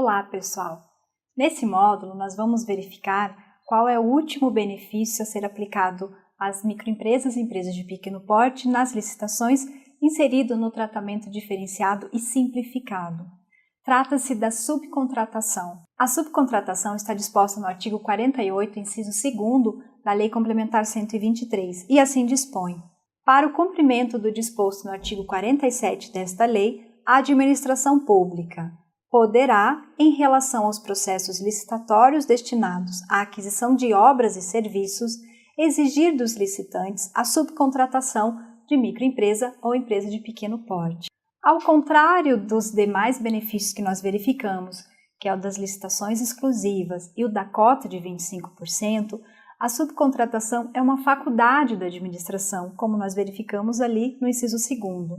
Olá, pessoal! Nesse módulo, nós vamos verificar qual é o último benefício a ser aplicado às microempresas e empresas de pequeno porte nas licitações inserido no tratamento diferenciado e simplificado. Trata-se da subcontratação. A subcontratação está disposta no artigo 48, inciso 2º da Lei Complementar 123, e assim dispõe: para o cumprimento do disposto no artigo 47 desta lei, a administração pública poderá, em relação aos processos licitatórios destinados à aquisição de obras e serviços, exigir dos licitantes a subcontratação de microempresa ou empresa de pequeno porte. Ao contrário dos demais benefícios que nós verificamos, que é o das licitações exclusivas e o da cota de 25%, a subcontratação é uma faculdade da administração, como nós verificamos ali no inciso 2º.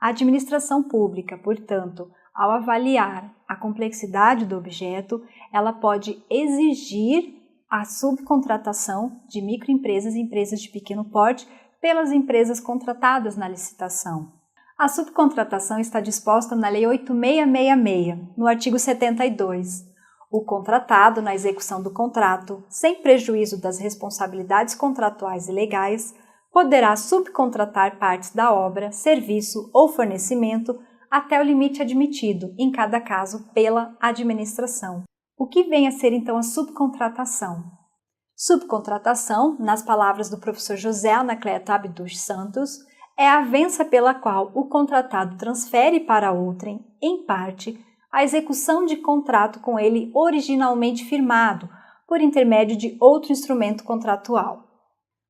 A administração pública, portanto, ao avaliar a complexidade do objeto, ela pode exigir a subcontratação de microempresas e empresas de pequeno porte pelas empresas contratadas na licitação. A subcontratação está disposta na Lei 8666, no artigo 72. O contratado, na execução do contrato, sem prejuízo das responsabilidades contratuais e legais, poderá subcontratar partes da obra, serviço ou fornecimento até o limite admitido, em cada caso, pela administração. O que vem a ser, então, a subcontratação? Subcontratação, nas palavras do professor José Anacleto Abdus Santos, é a avença pela qual o contratado transfere para outrem, em parte, a execução de contrato com ele originalmente firmado, por intermédio de outro instrumento contratual.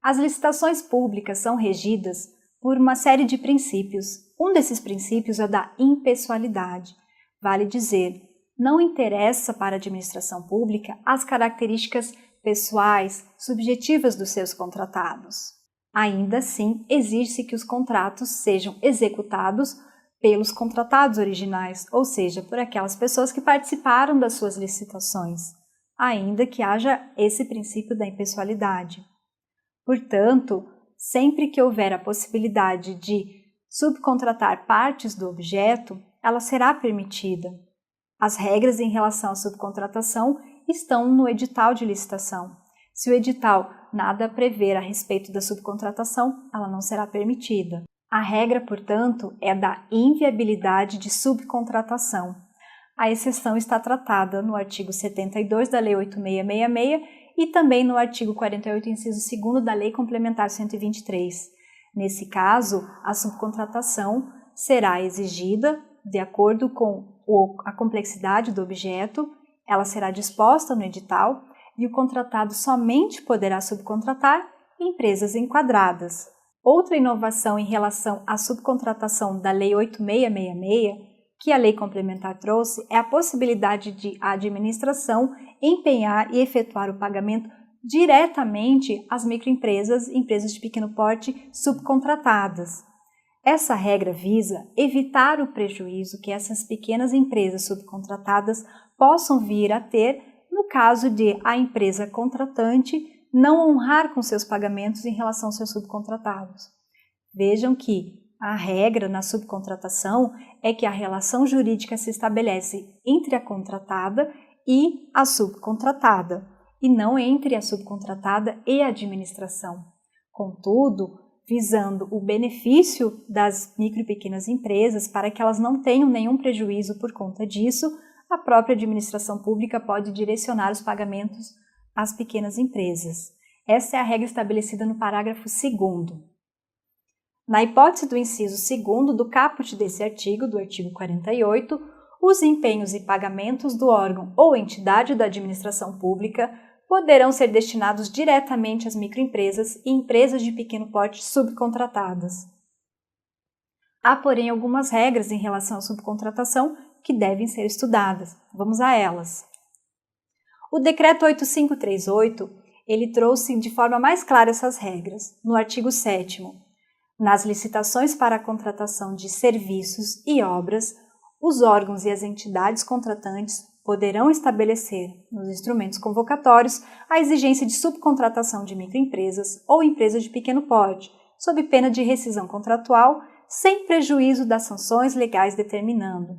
As licitações públicas são regidas por uma série de princípios. Um desses princípios é da impessoalidade. Vale dizer, não interessa para a administração pública as características pessoais, subjetivas dos seus contratados. Ainda assim, exige-se que os contratos sejam executados pelos contratados originais, ou seja, por aquelas pessoas que participaram das suas licitações, ainda que haja esse princípio da impessoalidade. Portanto, sempre que houver a possibilidade de subcontratar partes do objeto, ela será permitida. As regras em relação à subcontratação estão no edital de licitação. Se o edital nada prever a respeito da subcontratação, ela não será permitida. A regra, portanto, é da inviabilidade de subcontratação. A exceção está tratada no artigo 72 da Lei 8666 e também no artigo 48, inciso 2º da Lei Complementar 123. Nesse caso, a subcontratação será exigida de acordo com a complexidade do objeto, ela será disposta no edital e o contratado somente poderá subcontratar empresas enquadradas. Outra inovação em relação à subcontratação da Lei 8666, que a Lei Complementar trouxe, é a possibilidade de a administração empenhar e efetuar o pagamento diretamente às microempresas e empresas de pequeno porte subcontratadas. Essa regra visa evitar o prejuízo que essas pequenas empresas subcontratadas possam vir a ter no caso de a empresa contratante não honrar com seus pagamentos em relação aos seus subcontratados. Vejam que a regra na subcontratação é que a relação jurídica se estabelece entre a contratada e a subcontratada, e não entre a subcontratada e a administração. Contudo, visando o benefício das micro e pequenas empresas para que elas não tenham nenhum prejuízo por conta disso, a própria administração pública pode direcionar os pagamentos às pequenas empresas. Essa é a regra estabelecida no parágrafo 2º. Na hipótese do inciso 2º do caput desse artigo, do artigo 48, os empenhos e pagamentos do órgão ou entidade da administração pública poderão ser destinados diretamente às microempresas e empresas de pequeno porte subcontratadas. Há, porém, algumas regras em relação à subcontratação que devem ser estudadas. Vamos a elas. O Decreto 8538, ele trouxe de forma mais clara essas regras. No artigo 7º, nas licitações para a contratação de serviços e obras, os órgãos e as entidades contratantes poderão estabelecer, nos instrumentos convocatórios, a exigência de subcontratação de microempresas ou empresas de pequeno porte, sob pena de rescisão contratual, sem prejuízo das sanções legais determinando.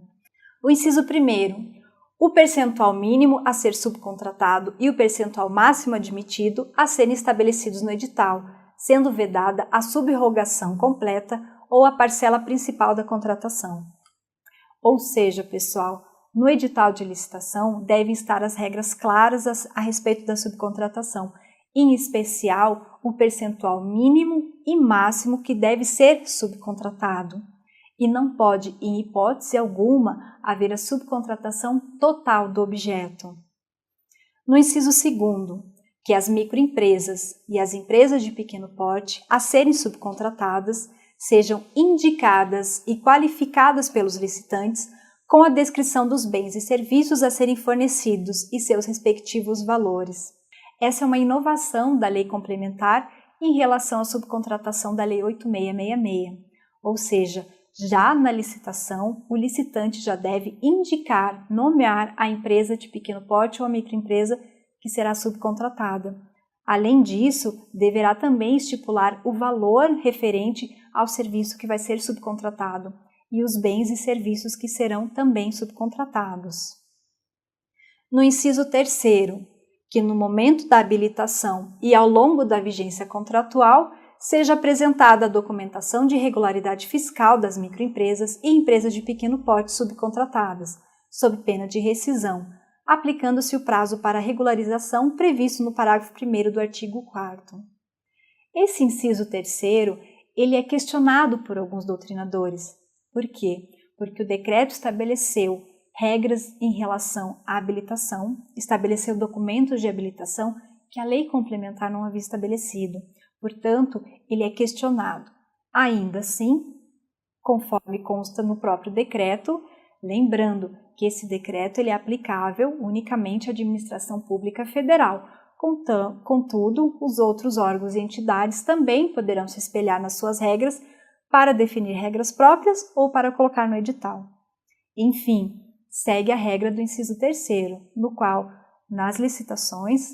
O inciso 1º. o percentual mínimo a ser subcontratado e o percentual máximo admitido a serem estabelecidos no edital, sendo vedada a subrrogação completa ou a parcela principal da contratação. Ou seja, pessoal, no edital de licitação devem estar as regras claras a respeito da subcontratação, em especial o percentual mínimo e máximo que deve ser subcontratado. E não pode, em hipótese alguma, haver a subcontratação total do objeto. No inciso 2º, que as microempresas e as empresas de pequeno porte a serem subcontratadas sejam indicadas e qualificadas pelos licitantes com a descrição dos bens e serviços a serem fornecidos e seus respectivos valores. Essa é uma inovação da Lei Complementar em relação à subcontratação da Lei 8666, ou seja, já na licitação, o licitante já deve indicar, nomear a empresa de pequeno porte ou a microempresa que será subcontratada. Além disso, deverá também estipular o valor referente ao serviço que vai ser subcontratado e os bens e serviços que serão também subcontratados. No inciso 3º, que no momento da habilitação e ao longo da vigência contratual seja apresentada a documentação de regularidade fiscal das microempresas e empresas de pequeno porte subcontratadas, sob pena de rescisão, aplicando-se o prazo para regularização previsto no parágrafo 1º do artigo 4º. Esse inciso 3º, ele é questionado por alguns doutrinadores. Por quê? Porque o decreto estabeleceu regras em relação à habilitação, estabeleceu documentos de habilitação que a lei complementar não havia estabelecido. Portanto, ele é questionado. Ainda assim, conforme consta no próprio decreto, lembrando que esse decreto ele é aplicável unicamente à administração pública federal. Contudo, os outros órgãos e entidades também poderão se espelhar nas suas regras para definir regras próprias ou para colocar no edital. Enfim, segue a regra do inciso 3º, no qual, nas licitações,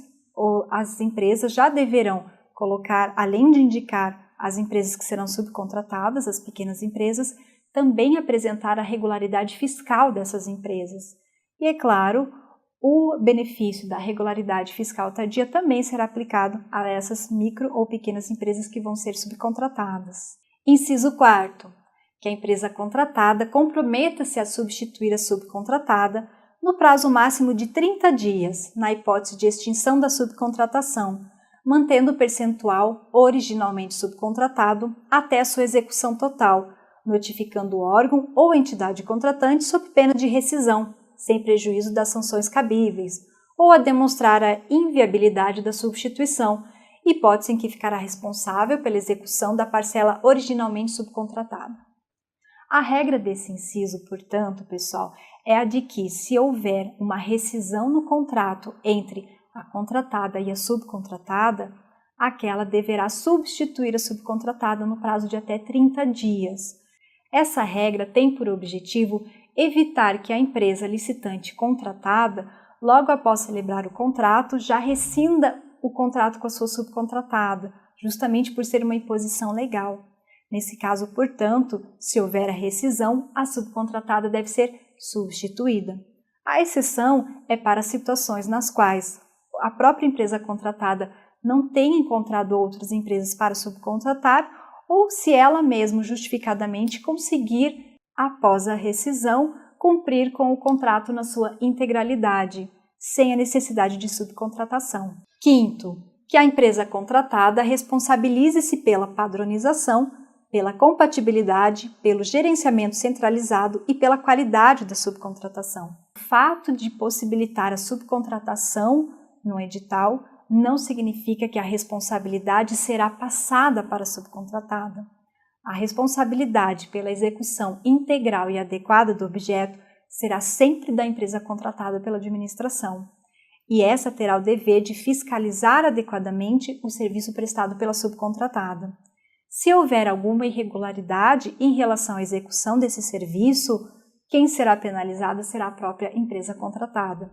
as empresas já deverão colocar, além de indicar as empresas que serão subcontratadas, as pequenas empresas, também apresentar a regularidade fiscal dessas empresas. E, é claro, o benefício da regularidade fiscal tardia também será aplicado a essas micro ou pequenas empresas que vão ser subcontratadas. Inciso 4º, que a empresa contratada comprometa-se a substituir a subcontratada no prazo máximo de 30 dias, na hipótese de extinção da subcontratação, mantendo o percentual originalmente subcontratado até a sua execução total, notificando o órgão ou entidade contratante sob pena de rescisão, sem prejuízo das sanções cabíveis, ou a demonstrar a inviabilidade da substituição, hipótese em que ficará responsável pela execução da parcela originalmente subcontratada. A regra desse inciso, portanto, pessoal, é a de que, se houver uma rescisão no contrato entre a contratada e a subcontratada, aquela deverá substituir a subcontratada no prazo de até 30 dias. Essa regra tem por objetivo evitar que a empresa licitante contratada, logo após celebrar o contrato, já rescinda o contrato com a sua subcontratada, justamente por ser uma imposição legal. Nesse caso, portanto, se houver a rescisão, a subcontratada deve ser substituída. A exceção é para situações nas quais a própria empresa contratada não tenha encontrado outras empresas para subcontratar ou se ela mesma justificadamente conseguir, após a rescisão, cumprir com o contrato na sua integralidade, sem a necessidade de subcontratação. Quinto, que a empresa contratada responsabilize-se pela padronização, pela compatibilidade, pelo gerenciamento centralizado e pela qualidade da subcontratação. O fato de possibilitar a subcontratação no edital não significa que a responsabilidade será passada para a subcontratada. A responsabilidade pela execução integral e adequada do objeto será sempre da empresa contratada pela administração, e essa terá o dever de fiscalizar adequadamente o serviço prestado pela subcontratada. Se houver alguma irregularidade em relação à execução desse serviço, quem será penalizada será a própria empresa contratada.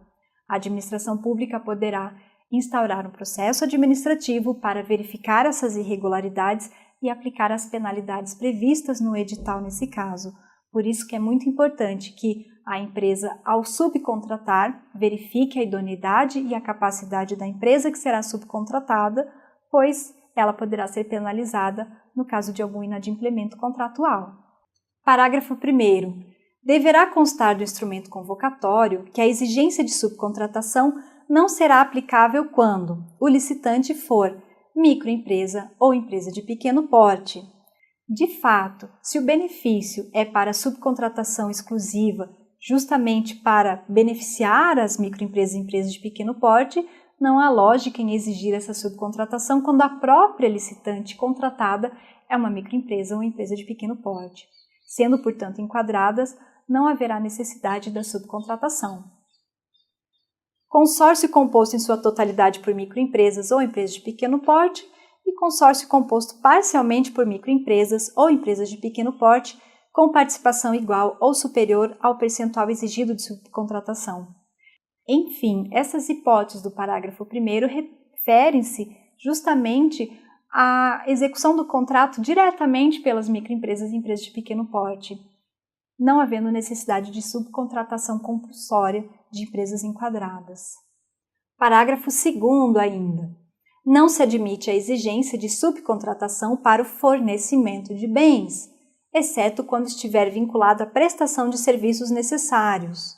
A administração pública poderá instaurar um processo administrativo para verificar essas irregularidades e aplicar as penalidades previstas no edital nesse caso. Por isso que é muito importante que, a empresa, ao subcontratar, verifique a idoneidade e a capacidade da empresa que será subcontratada, pois ela poderá ser penalizada no caso de algum inadimplemento contratual. Parágrafo 1º. Deverá constar do instrumento convocatório que a exigência de subcontratação não será aplicável quando o licitante for microempresa ou empresa de pequeno porte. De fato, se o benefício é para subcontratação exclusiva, justamente para beneficiar as microempresas e empresas de pequeno porte, não há lógica em exigir essa subcontratação quando a própria licitante contratada é uma microempresa ou empresa de pequeno porte. Sendo, portanto, enquadradas, não haverá necessidade da subcontratação. Consórcio composto em sua totalidade por microempresas ou empresas de pequeno porte e consórcio composto parcialmente por microempresas ou empresas de pequeno porte com participação igual ou superior ao percentual exigido de subcontratação. Enfim, essas hipóteses do parágrafo 1º referem-se justamente à execução do contrato diretamente pelas microempresas e empresas de pequeno porte, não havendo necessidade de subcontratação compulsória de empresas enquadradas. Parágrafo 2º ainda. Não se admite a exigência de subcontratação para o fornecimento de bens, exceto quando estiver vinculado à prestação de serviços necessários.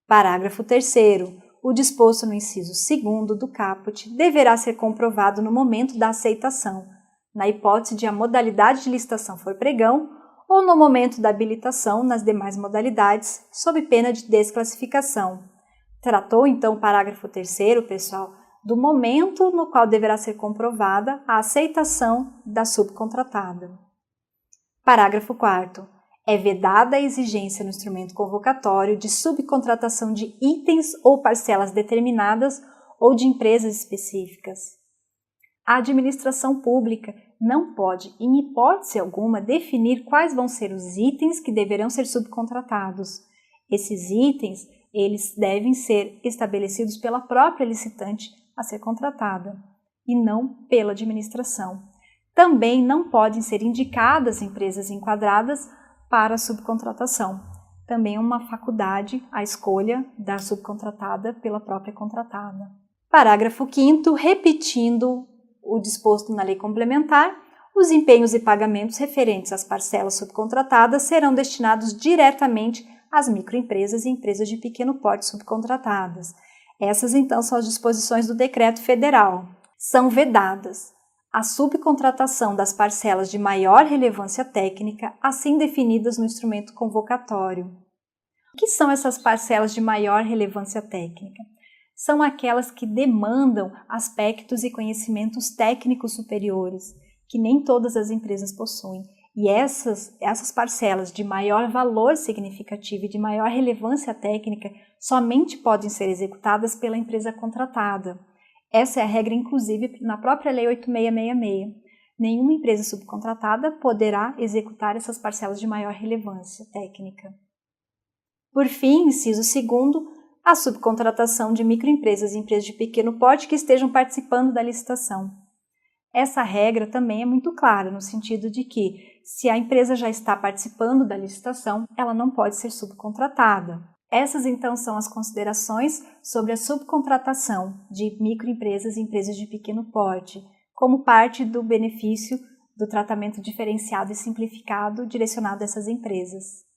Parágrafo 3º. O disposto no inciso 2º do caput deverá ser comprovado no momento da aceitação, na hipótese de a modalidade de licitação for pregão, ou no momento da habilitação nas demais modalidades, sob pena de desclassificação. Tratou, então, o parágrafo 3º, pessoal, do momento no qual deverá ser comprovada a aceitação da subcontratada. Parágrafo 4º. É vedada a exigência no instrumento convocatório de subcontratação de itens ou parcelas determinadas ou de empresas específicas. A administração pública não pode, em hipótese alguma, definir quais vão ser os itens que deverão ser subcontratados. Esses itens, eles devem ser estabelecidos pela própria licitante a ser contratada e não pela administração. Também não podem ser indicadas empresas enquadradas para a subcontratação. Também é uma faculdade a escolha da subcontratada pela própria contratada. Parágrafo 5º, repetindo o disposto na lei complementar, os empenhos e pagamentos referentes às parcelas subcontratadas serão destinados diretamente às microempresas e empresas de pequeno porte subcontratadas. Essas, então, são as disposições do Decreto Federal. São vedadas a subcontratação das parcelas de maior relevância técnica, assim definidas no instrumento convocatório. O que são essas parcelas de maior relevância técnica? São aquelas que demandam aspectos e conhecimentos técnicos superiores, que nem todas as empresas possuem. E essas parcelas de maior valor significativo e de maior relevância técnica somente podem ser executadas pela empresa contratada. Essa é a regra, inclusive, na própria Lei 8666. Nenhuma empresa subcontratada poderá executar essas parcelas de maior relevância técnica. Por fim, inciso 2º, a subcontratação de microempresas e empresas de pequeno porte que estejam participando da licitação. Essa regra também é muito clara, no sentido de que, se a empresa já está participando da licitação, ela não pode ser subcontratada. Essas, então, são as considerações sobre a subcontratação de microempresas e empresas de pequeno porte, como parte do benefício do tratamento diferenciado e simplificado direcionado a essas empresas.